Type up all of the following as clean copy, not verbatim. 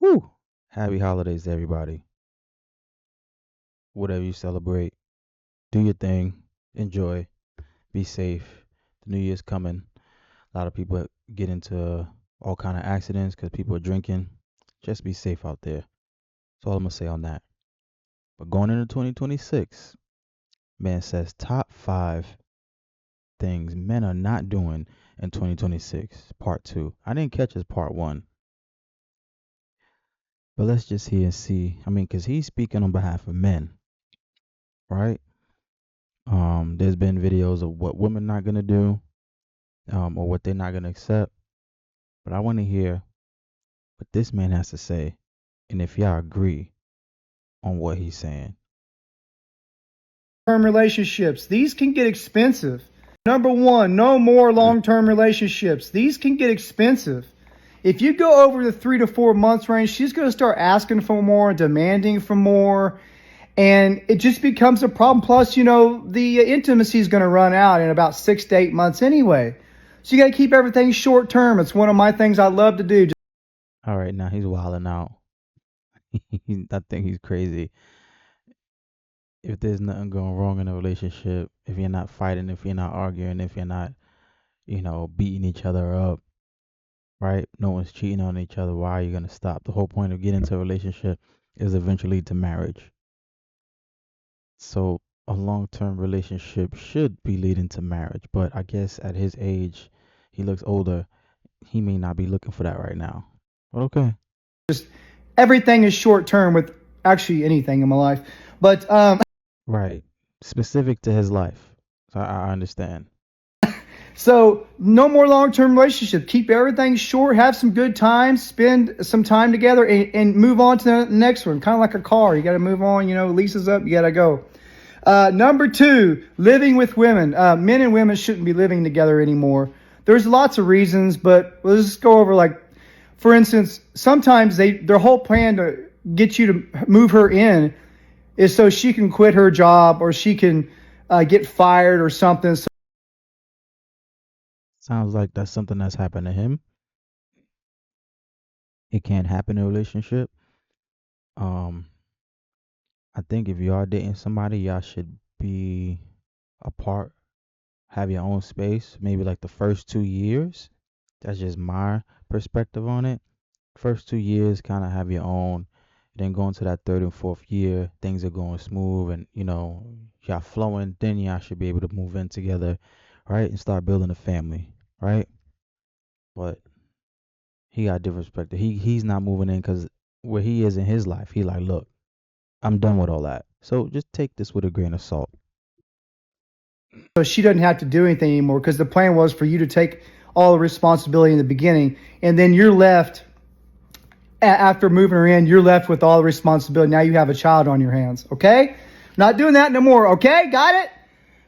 Woo! Happy holidays to everybody. Whatever you celebrate, do your thing, enjoy, be safe. The New Year's coming. A lot of people get into all kind of accidents because people are drinking. Just be safe out there. That's all I'm gonna say on that. But going into 2026, man says top 5 things men are not doing in 2026. Part 2. I didn't catch his part 1, but let's just hear and see. I mean, because he's speaking on behalf of men, right? There's been videos of what women not gonna do, or what they're not gonna accept. But I want to hear what this man has to say, and if y'all agree on what he's saying. Long-term relationships. These can get expensive. Number one, no more long-term relationships. These can get expensive. If you go over the 3 to 4 months range, she's going to start asking for more, demanding for more, and it just becomes a problem. Plus, the intimacy is going to run out in about 6 to 8 months anyway. So you got to keep everything short term. It's one of my things I love to do. All right, now he's wilding out. I think he's crazy. If there's nothing going wrong in a relationship, if you're not fighting, if you're not arguing, if you're not, beating each other up, right? No one's cheating on each other. Why are you gonna stop? The whole point of getting into a relationship is eventually to marriage. So a long-term relationship should be leading to marriage, but I guess at his age, he looks older. He may not be looking for that right now. But okay. Just everything is short term with actually anything in my life. But Right. Specific to his life. So I understand. So no more long-term relationship. Keep everything short. Have some good times. Spend some time together, and move on to the next one. Kind of like a car. You got to move on. Leases up. You got to go. Number 2, living with women. Men and women shouldn't be living together anymore. There's lots of reasons, but let's just go over, for instance, sometimes their whole plan to get you to move her in is so she can quit her job, or she can get fired or something. So Sounds like that's something that's happened to him. It can't happen in a relationship. Um, I think if you are dating somebody, y'all should be apart, have your own space, maybe like the first 2 years. That's just my perspective on it. First 2 years, kind of have your own. Then go into that third and fourth year, things are going smooth, and y'all flowing. Then y'all should be able to move in together, right, and start building a family, right? But he got different perspective. He's not moving in because where he is in his life, he like, look, I'm done with all that. So just take this with a grain of salt. she doesn't have to do anything anymore, because the plan was for you to take all the responsibility in the beginning, and then you're left after moving her in. You're left with all the responsibility. Now you have a child on your hands. Okay, not doing that no more. Okay, got it.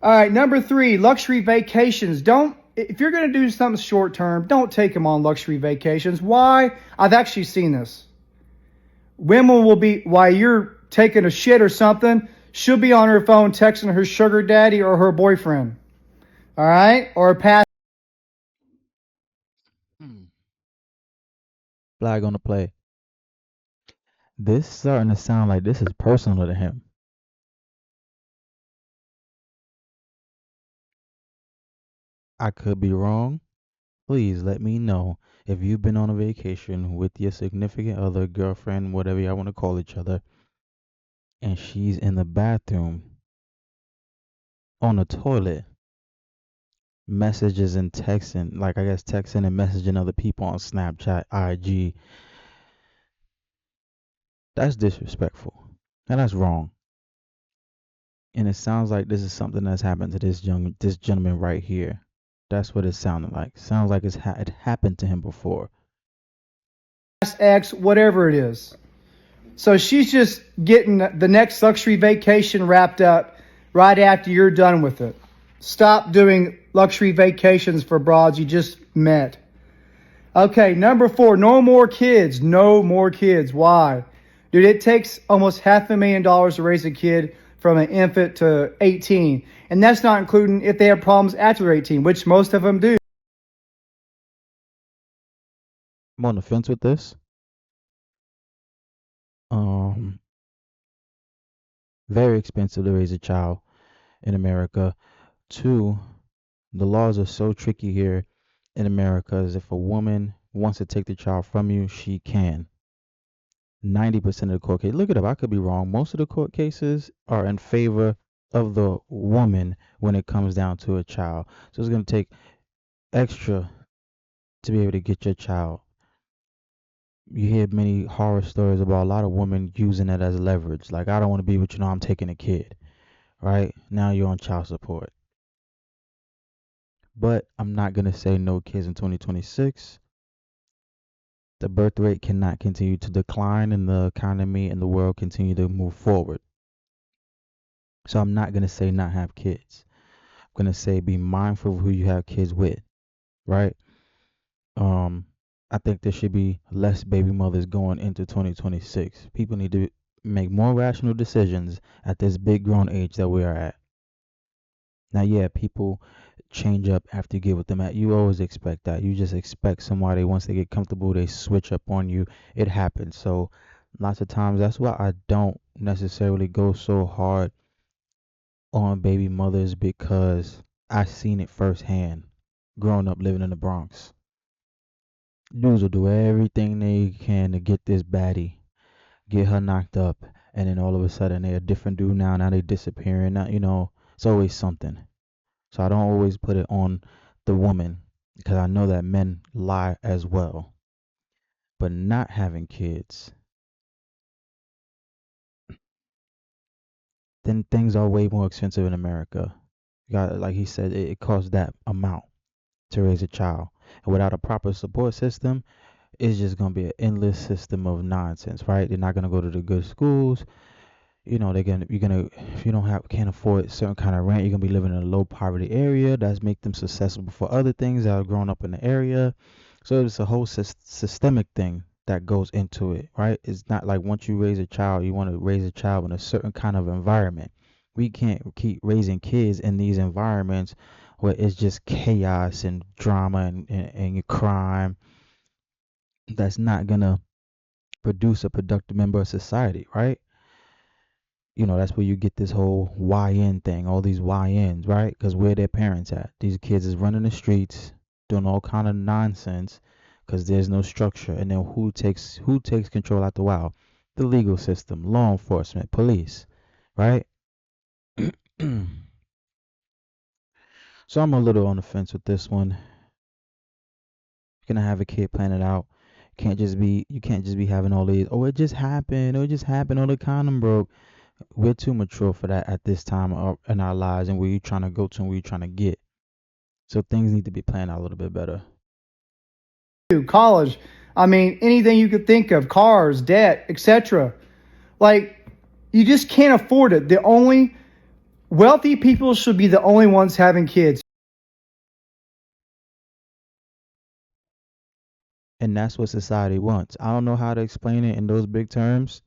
All right, number 3, luxury vacations. If you're going to do something short term, don't take them on luxury vacations. Why? I've actually seen this. Women will be, while you're taking a shit or something, she'll be on her phone texting her sugar daddy or her boyfriend. All right? Or a past. Flag on the play. This starting to sound like this is personal to him. I could be wrong. Please let me know if you've been on a vacation with your significant other, girlfriend, whatever y'all want to call each other, and she's in the bathroom on the toilet, messages and texting, like I guess texting and messaging other people on Snapchat, IG. That's disrespectful. And that's wrong. And it sounds like this is something that's happened to this gentleman right here. That's what it sounded like. Sounds like it happened to him before. X, whatever it is. So she's just getting the next luxury vacation wrapped up right after you're done with it. Stop doing luxury vacations for broads you just met. Okay, number 4, no more kids. No more kids. Why? Dude, it takes almost $500,000 to raise a kid from an infant to 18. And that's not including if they have problems after they're 18, which most of them do. I'm on the fence with this. Um, Very expensive to raise a child in America. Two, the laws are so tricky here in America. As if a woman wants to take the child from you, she can. 90% of the court case. Look it up. I could be wrong. Most of the court cases are in favor of the woman when it comes down to a child. So it's going to take extra to be able to get your child. You hear many horror stories about a lot of women using it as leverage. Like, I don't want to be with you, no, I'm taking a kid. Right? Now you're on child support. But I'm not going to say no kids in 2026. The birth rate cannot continue to decline and the economy and the world continue to move forward. So I'm not going to say not have kids. I'm going to say be mindful of who you have kids with, right? Um I think there should be less baby mothers going into 2026. People need to make more rational decisions at this big grown age that we are at. Now, yeah, people change up after you get with them. You always expect that. You just expect somebody once they get comfortable, they switch up on you. It happens. So lots of times that's why I don't necessarily go so hard on baby mothers because I seen it firsthand growing up living in the Bronx. Dudes will do everything they can to get this baddie, get her knocked up, and then all of a sudden they're a different dude now. Now they disappearing. Now, it's always something. So I don't always put it on the woman because I know that men lie as well. But not having kids, then things are way more expensive in America. You got, like he said, it costs that amount to raise a child. And without a proper support system, it's just gonna be an endless system of nonsense, right? They're not gonna go to the good schools. You're gonna if you don't have can't afford a certain kind of rent, you're gonna be living in a low poverty area. That's make them susceptible for other things that are growing up in the area. So it's a whole systemic thing that goes into it, right? It's not like once you raise a child, you want to raise a child in a certain kind of environment. We can't keep raising kids in these environments where it's just chaos and drama and crime. That's not gonna produce a productive member of society, right? That's where you get this whole YN thing, all these YNs, right? Because where their parents at? These kids is running the streets, doing all kind of nonsense, because there's no structure. And then who takes control after a while? The legal system, law enforcement, police, right? So I'm a little on the fence with this one. You're gonna have a kid plan it out. You can't just be having all these. Oh, it just happened. Oh, it just happened. Oh, the condom broke. We're too mature for that at this time in our lives and where you trying to go to and where you trying to get. So things need to be planned out a little bit better. College. I mean, anything you could think of, cars, debt, etc. Like, you just can't afford it. The only wealthy people should be the only ones having kids. And that's what society wants. I don't know how to explain it in those big terms,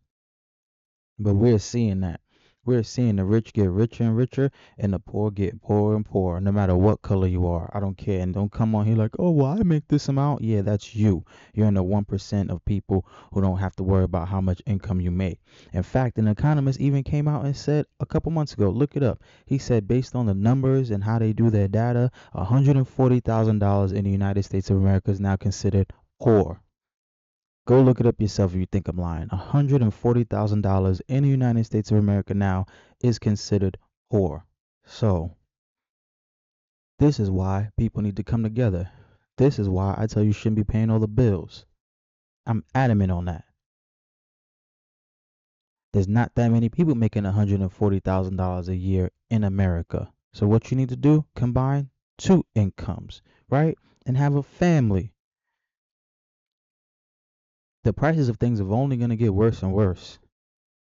but we're seeing that. We're seeing the rich get richer and richer and the poor get poorer and poorer, no matter what color you are. I don't care. And don't come on here like, oh, well, I make this amount. Yeah, that's you. You're in the 1% of people who don't have to worry about how much income you make. In fact, an economist even came out and said a couple months ago, look it up. He said, based on the numbers and how they do their data, $140,000 in the United States of America is now considered poor. Go look it up yourself if you think I'm lying. $140,000 in the United States of America now is considered poor. So, this is why people need to come together. This is why I tell you shouldn't be paying all the bills. I'm adamant on that. There's not that many people making $140,000 a year in America. So, what you need to do, combine two incomes, right? And have a family. The prices of things are only going to get worse and worse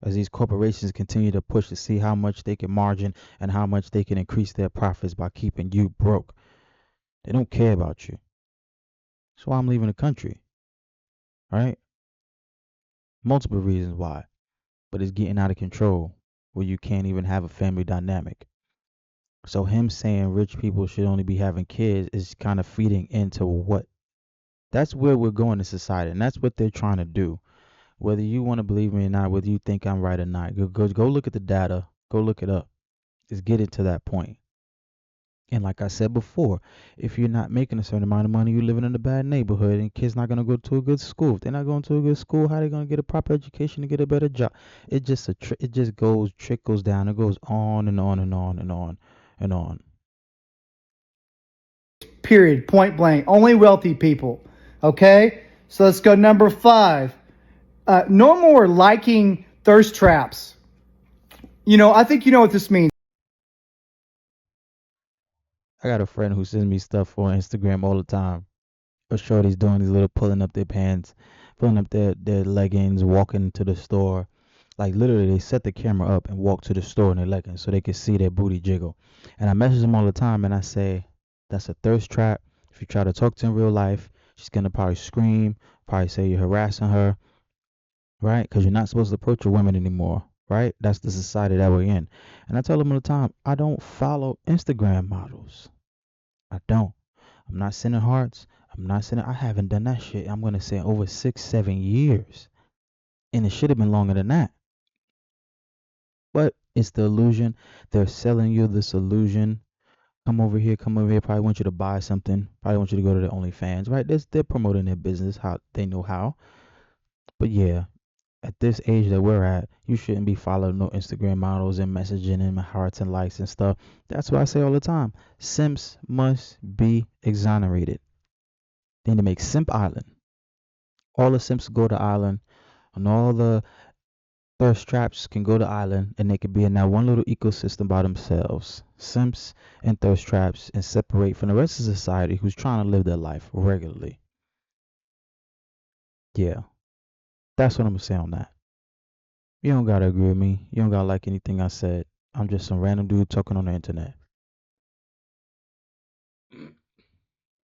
as these corporations continue to push to see how much they can margin and how much they can increase their profits by keeping you broke. They don't care about you. That's why I'm leaving the country, right? Multiple reasons why, but it's getting out of control where you can't even have a family dynamic. So him saying rich people should only be having kids is kind of feeding into what that's where we're going in society, and that's what they're trying to do. Whether you want to believe me or not, whether you think I'm right or not, go look at the data. Go look it up. Just get it to that point. And like I said before, if you're not making a certain amount of money, you're living in a bad neighborhood, and kids not gonna go to a good school. If they're not going to a good school, how they gonna get a proper education to get a better job? It just goes trickles down. It goes on and on and on and on and on. Period. Point blank. Only wealthy people. Okay? So let's go number 5. No more liking thirst traps. I think you know what this means. I got a friend who sends me stuff on Instagram all the time. A shorty's doing these little pulling up their pants, pulling up their leggings, walking to the store. Like literally, they set the camera up and walk to the store in their leggings so they can see their booty jiggle. And I message them all the time and I say, that's a thirst trap. If you try to talk to her in real life, she's gonna probably scream, probably say you're harassing her, right? Because you're not supposed to approach a woman anymore, right? That's the society that we're in. And I tell them all the time, I don't follow Instagram models. I don't. I'm not sending hearts. I'm not sending. I haven't done that shit. I'm gonna say over 6, 7 years, and it should have been longer than that. But it's the illusion. They're selling you this illusion. Come over here. Come over here. Probably want you to buy something. Probably want you to go to the OnlyFans. Right? They're promoting their business how they know how. But yeah, at this age that we're at, you shouldn't be following no Instagram models and messaging and hearts and likes and stuff. That's what I say all the time. Simps must be exonerated. Then to make Simp Island. All the simps go to island, and all the thirst traps can go to island, and they can be in that one little ecosystem by themselves. Simps and thirst traps, and separate from the rest of society who's trying to live their life regularly. Yeah, that's what I'm gonna say on that. You don't gotta agree with me. You don't gotta like anything I said. I'm just some random dude talking on the internet.